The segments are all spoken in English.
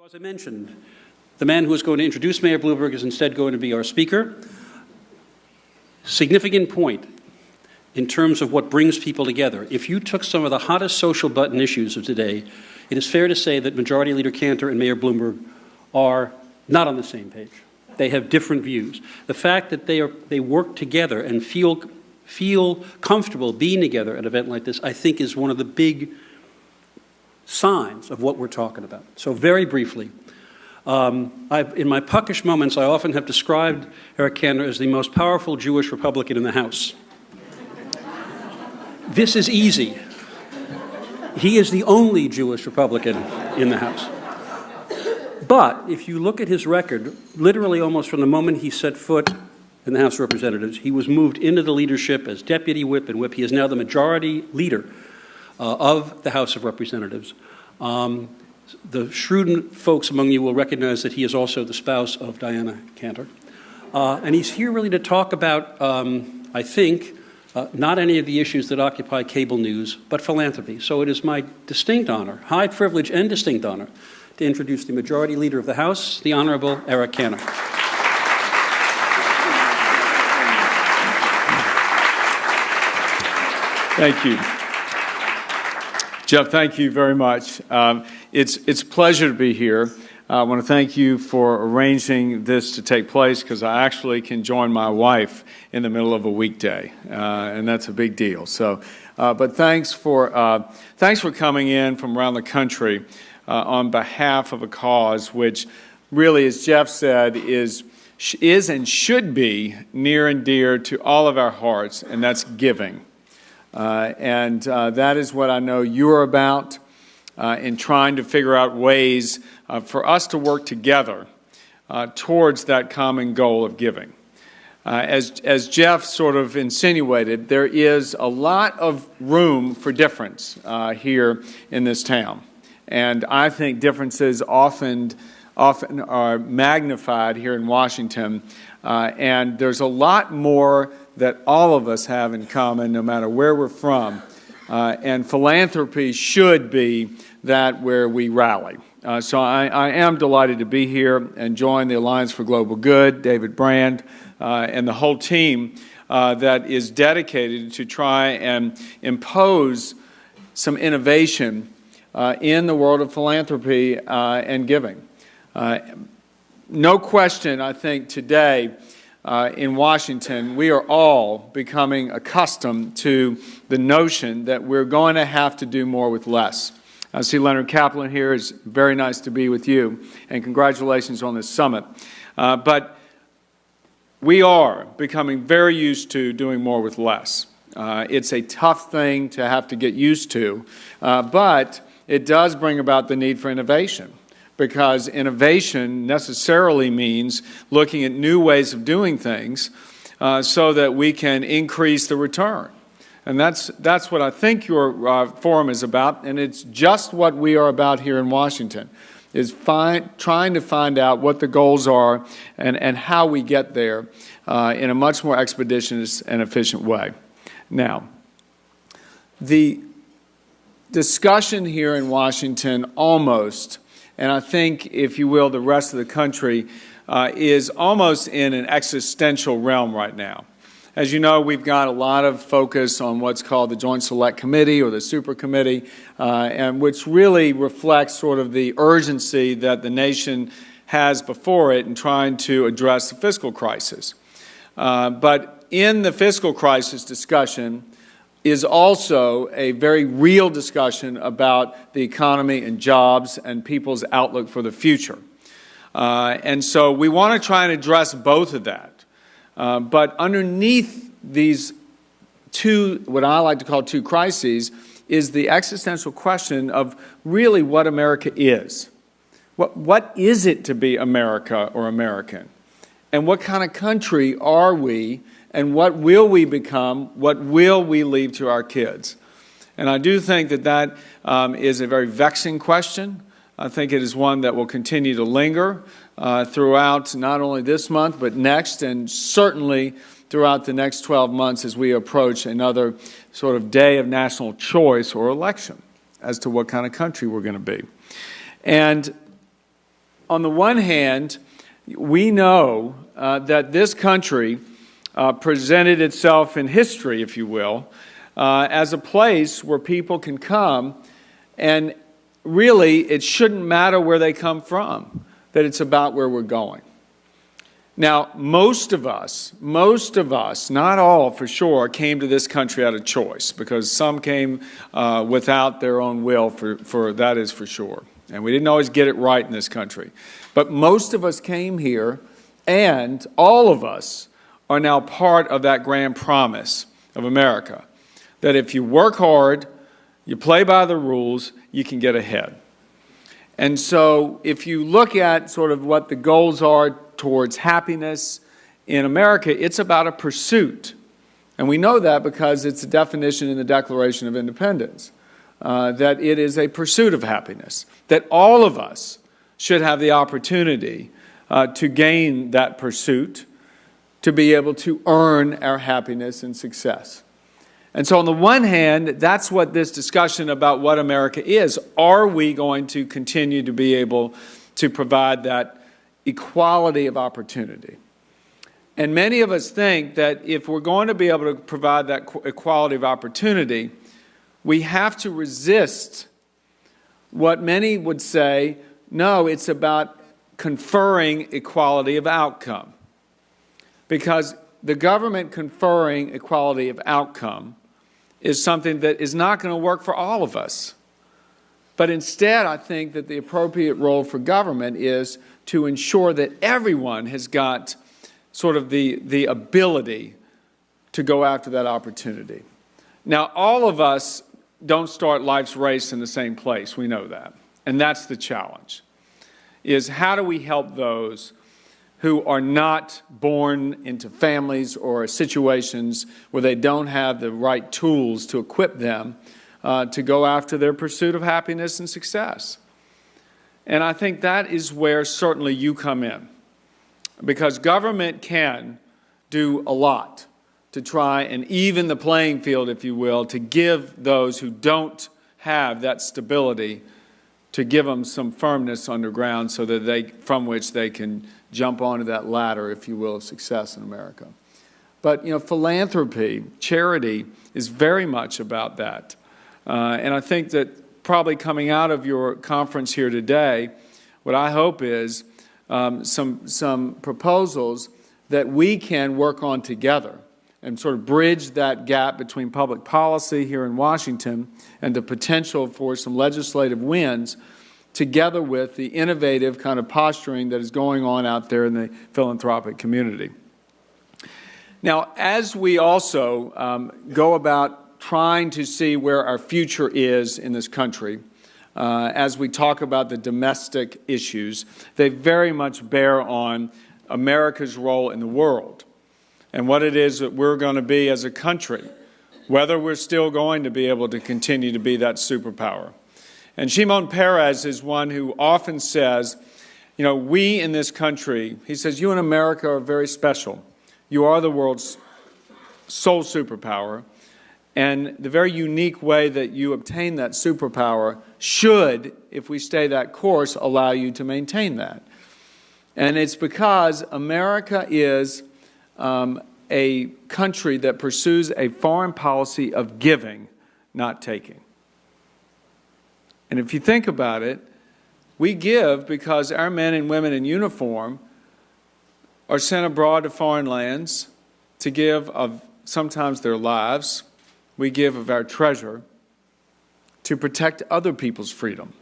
So as I mentioned, the man who is going to introduce Mayor Bloomberg is instead going to be our speaker. Significant point in terms of what brings people together. If you took some of the hottest social button issues of today, it is fair to say that Majority Leader Cantor and Mayor Bloomberg are not on the same page. They have different views. The fact that they work together and feel comfortable being together at an event like this, I think, is one of the big signs of what we're talking about. So very briefly, in my puckish moments, I often have described Eric Cantor as the most powerful Jewish Republican in the House. This is easy. He is the only Jewish Republican in the House. But if you look at his record, literally almost from the moment he set foot in the House of Representatives, he was moved into the leadership as deputy whip and whip. He is now the majority leader of the House of Representatives. The shrewd folks among you will recognize that he is also the spouse of Diana Cantor. And he's here really to talk about, I think, not any of the issues that occupy cable news, but philanthropy. So it is my distinct honor, high privilege and distinct honor, to introduce the Majority Leader of the House, the Honorable Eric Cantor. Thank you. Jeff, thank you very much. It's a pleasure to be here. I want to thank you for arranging this to take place because I actually can join my wife in the middle of a weekday, and that's a big deal. So, but thanks for coming in from around the country on behalf of a cause which really, as Jeff said, is and should be near and dear to all of our hearts, and that's giving. And that is what I know you're about in trying to figure out ways for us to work together towards that common goal of giving. As Jeff sort of insinuated, there is a lot of room for difference here in this town. And I think differences often are magnified here in Washington. And there's a lot more that all of us have in common, no matter where we're from. And philanthropy should be that where we rally. So I am delighted to be here and join the Alliance for Global Good, David Brand, and the whole team that is dedicated to try and impose some innovation in the world of philanthropy and giving. No question, I think, today, in Washington, we are all becoming accustomed to the notion that we're going to have to do more with less. I see Leonard Kaplan here. It's very nice to be with you, and congratulations on this summit. But we are becoming very used to doing more with less. It's a tough thing to have to get used to, but it does bring about the need for innovation. Because innovation necessarily means looking at new ways of doing things so that we can increase the return. And that's what I think your forum is about, and it's just what we are about here in Washington, is trying to find out what the goals are and how we get there in a much more expeditious and efficient way. Now, the discussion here in Washington almost, and I think, if you will, the rest of the country is almost in an existential realm right now. As you know, we've got a lot of focus on what's called the Joint Select Committee or the Super Committee, and which really reflects sort of the urgency that the nation has before it in trying to address the fiscal crisis. But in the fiscal crisis discussion is also a very real discussion about the economy and jobs and people's outlook for the future. And so we want to try and address both of that. But underneath these two, what I like to call two crises, is the existential question of really what America is. What is it to be America or American? And what kind of country are we? And what will we become? What will we leave to our kids? And I do think that is a very vexing question. I think it is one that will continue to linger throughout not only this month, but next, and certainly throughout the next 12 months as we approach another sort of day of national choice or election as to what kind of country we're going to be. And on the one hand, we know that this country presented itself in history, if you will, as a place where people can come, and really it shouldn't matter where they come from, that it's about where we're going. Now, most of us, not all for sure, came to this country out of choice, because some came without their own will, for that is for sure. And we didn't always get it right in this country. But most of us came here, and all of us are now part of that grand promise of America, that if you work hard, you play by the rules, you can get ahead. And so if you look at sort of what the goals are towards happiness in America, it's about a pursuit. And we know that because it's a definition in the Declaration of Independence, that it is a pursuit of happiness, that all of us should have the opportunity to gain that pursuit, to be able to earn our happiness and success. And so on the one hand, that's what this discussion about what America is. Are we going to continue to be able to provide that equality of opportunity? And many of us think that if we're going to be able to provide that equality of opportunity, we have to resist what many would say, no, it's about conferring equality of outcome. Because the government conferring equality of outcome is something that is not going to work for all of us. But instead, I think that the appropriate role for government is to ensure that everyone has got sort of the ability to go after that opportunity. Now, all of us don't start life's race in the same place. We know that. And that's the challenge, is how do we help those who are not born into families or situations where they don't have the right tools to equip them to go after their pursuit of happiness and success. And I think that is where certainly you come in, because government can do a lot to try and even the playing field, if you will, to give those who don't have that stability, to give them some firmness underground so that from which they can jump onto that ladder, if you will, of success in America. But, philanthropy, charity, is very much about that. And I think that probably coming out of your conference here today, what I hope is some proposals that we can work on together and sort of bridge that gap between public policy here in Washington and the potential for some legislative wins, together with the innovative kind of posturing that is going on out there in the philanthropic community. Now, as we also go about trying to see where our future is in this country, as we talk about the domestic issues, they very much bear on America's role in the world and what it is that we're going to be as a country, whether we're still going to be able to continue to be that superpower. And Shimon Peres is one who often says, we in this country, he says, you in America are very special. You are the world's sole superpower. And the very unique way that you obtain that superpower should, if we stay that course, allow you to maintain that. And it's because America is a country that pursues a foreign policy of giving, not taking. And if you think about it, we give because our men and women in uniform are sent abroad to foreign lands to give of sometimes their lives. We give of our treasure to protect other people's freedom.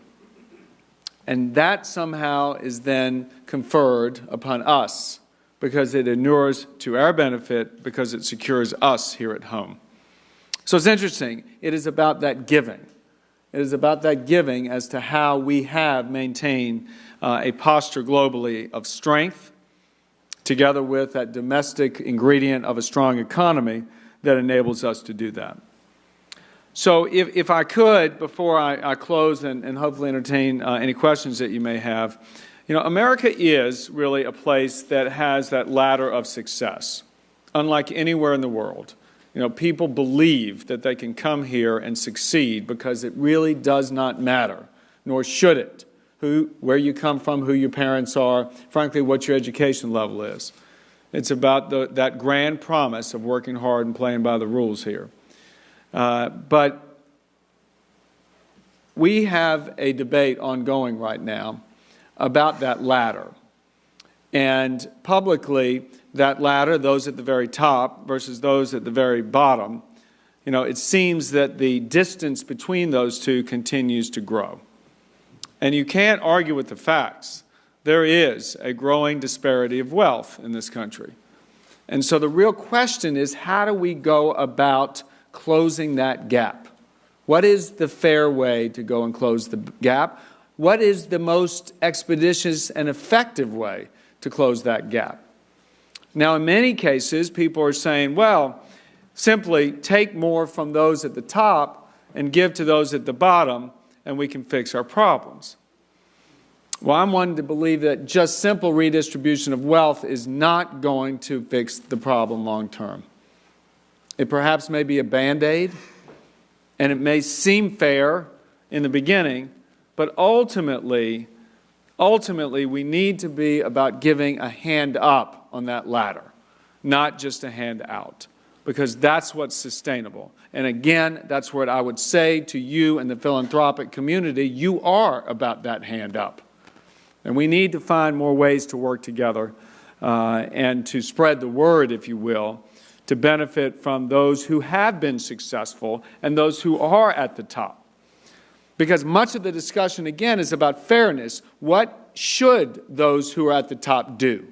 And that somehow is then conferred upon us because it inures to our benefit, because it secures us here at home. So it's interesting. It is about that giving. It is about that giving as to how we have maintained a posture globally of strength, together with that domestic ingredient of a strong economy that enables us to do that. So if I could, before I close and hopefully entertain any questions that you may have, America is really a place that has that ladder of success, unlike anywhere in the world. People believe that they can come here and succeed because it really does not matter, nor should it, where you come from, who your parents are, frankly, what your education level is. It's about that grand promise of working hard and playing by the rules here. But we have a debate ongoing right now about that ladder. And publicly, that ladder, those at the very top versus those at the very bottom, it seems that the distance between those two continues to grow. And you can't argue with the facts. There is a growing disparity of wealth in this country. And so the real question is, how do we go about closing that gap? What is the fair way to go and close the gap? What is the most expeditious and effective way to close that gap? Now, in many cases, people are saying, well, simply take more from those at the top and give to those at the bottom, and we can fix our problems. Well, I'm one to believe that just simple redistribution of wealth is not going to fix the problem long term. It perhaps may be a Band-Aid, and it may seem fair in the beginning, but ultimately, we need to be about giving a hand up on that ladder, not just a hand out, because that's what's sustainable. And again, that's what I would say to you and the philanthropic community. You are about that hand up. And we need to find more ways to work together and to spread the word, if you will, to benefit from those who have been successful and those who are at the top. Because much of the discussion, again, is about fairness. What should those who are at the top do?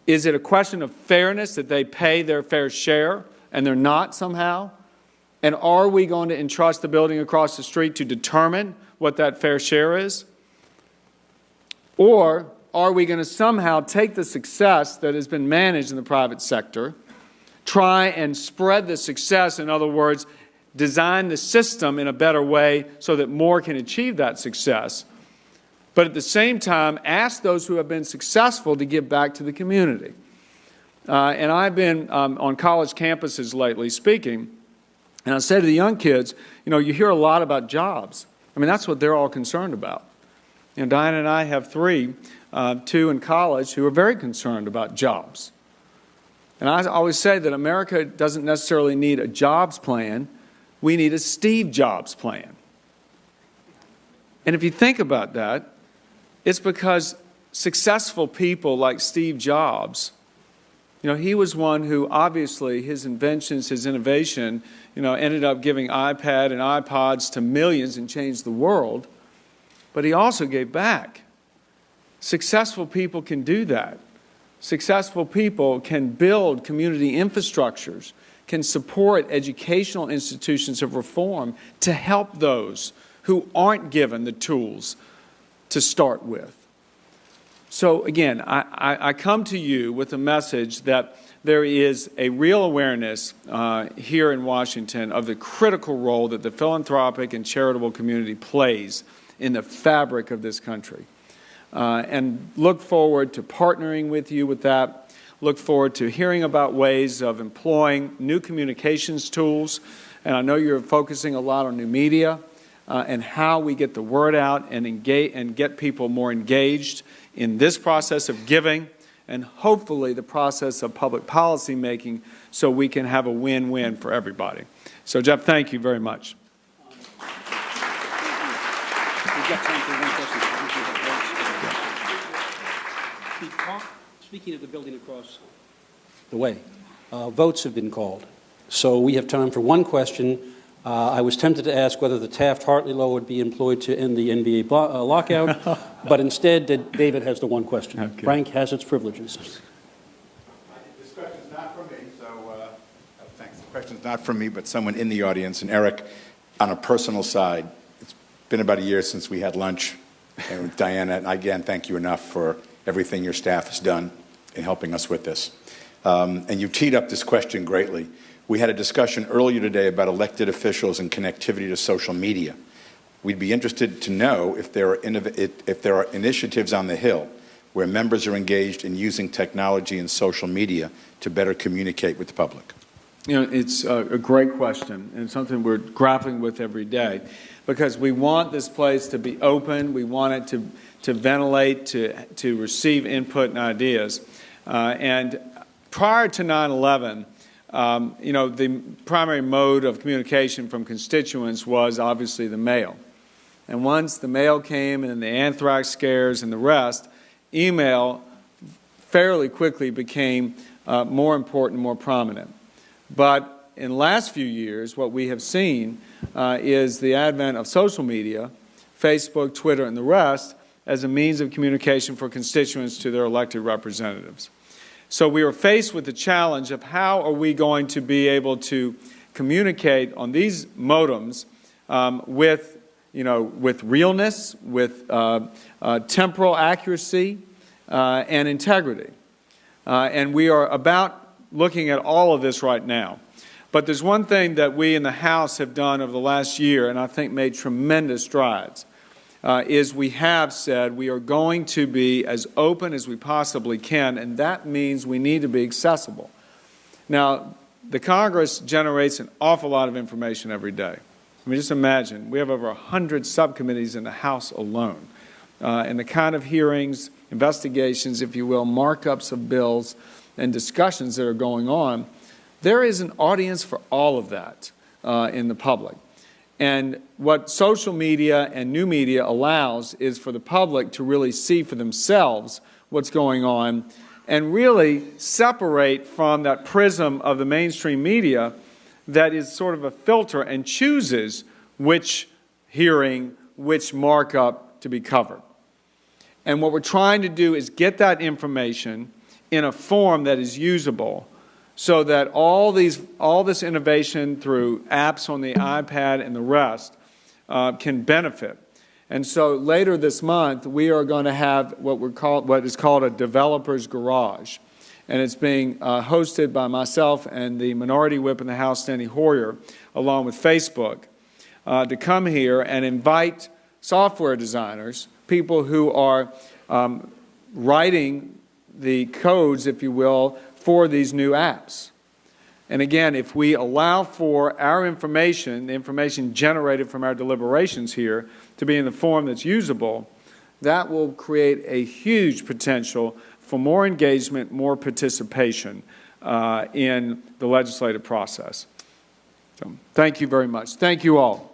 Is it a question of fairness that they pay their fair share and they're not somehow? And are we going to entrust the building across the street to determine what that fair share is? Or are we going to somehow take the success that has been managed in the private sector, try and spread the success, in other words, design the system in a better way so that more can achieve that success, but at the same time ask those who have been successful to give back to the community? And I've been on college campuses lately speaking, and I say to the young kids, you hear a lot about jobs. I mean, that's what they're all concerned about. Diana and I have two in college who are very concerned about jobs. And I always say that America doesn't necessarily need a jobs plan. We need a Steve Jobs plan. And if you think about that, it's because successful people like Steve Jobs, he was one who obviously his inventions, his innovation, ended up giving iPad and iPods to millions and changed the world. But he also gave back. Successful people can do that. Successful people can build community infrastructures, can support educational institutions of reform to help those who aren't given the tools to start with. So again, I come to you with a message that there is a real awareness here in Washington of the critical role that the philanthropic and charitable community plays in the fabric of this country. And look forward to partnering with you with that. Look forward to hearing about ways of employing new communications tools. And I know you're focusing a lot on new media and how we get the word out and engage and get people more engaged in this process of giving and hopefully the process of public policy making so we can have a win-win for everybody. So, Jeff, thank you very much. Speaking of the building across the way, votes have been called. So we have time for one question. I was tempted to ask whether the Taft-Hartley law would be employed to end the NBA lockout, but instead David has the one question. Okay. Frank has its privileges. This question's not from me, so thanks. The question's not from me, but someone in the audience. And Eric, on a personal side, it's been about a year since we had lunch. And with Diana, and again, thank you enough for everything your staff has done in helping us with this. And you teed up this question greatly. We had a discussion earlier today about elected officials and connectivity to social media. We'd be interested to know if there are initiatives on the Hill where members are engaged in using technology and social media to better communicate with the public. It's a great question, and something we're grappling with every day, because we want this place to be open. We want it to ventilate, to receive input and ideas. And prior to 9/11, the primary mode of communication from constituents was obviously the mail. And once the mail came and the anthrax scares and the rest, email fairly quickly became more important, more prominent. But in the last few years, what we have seen is the advent of social media, Facebook, Twitter, and the rest, as a means of communication for constituents to their elected representatives. So we are faced with the challenge of how are we going to be able to communicate on these modems with realness, with temporal accuracy, and integrity. And we are about looking at all of this right now. But there's one thing that we in the House have done over the last year, and I think made tremendous strides, is we have said we are going to be as open as we possibly can, and that means we need to be accessible. Now, the Congress generates an awful lot of information every day. I mean, just imagine, we have over 100 subcommittees in the House alone, and the kind of hearings, investigations, if you will, markups of bills, and discussions that are going on. There is an audience for all of that in the public. And what social media and new media allows is for the public to really see for themselves what's going on and really separate from that prism of the mainstream media that is sort of a filter and chooses which hearing, which markup to be covered. And what we're trying to do is get that information in a form that is usable so that all this innovation through apps on the iPad and the rest can benefit. And so later this month, we are going to have what is called a developer's garage. And it's being hosted by myself and the minority whip in the House, Steny Hoyer, along with Facebook, to come here and invite software designers, people who are writing the codes, if you will, for these new apps. And again, if we allow for our information, the information generated from our deliberations here, to be in the form that's usable, that will create a huge potential for more engagement, more participation in the legislative process. So, thank you very much. Thank you all.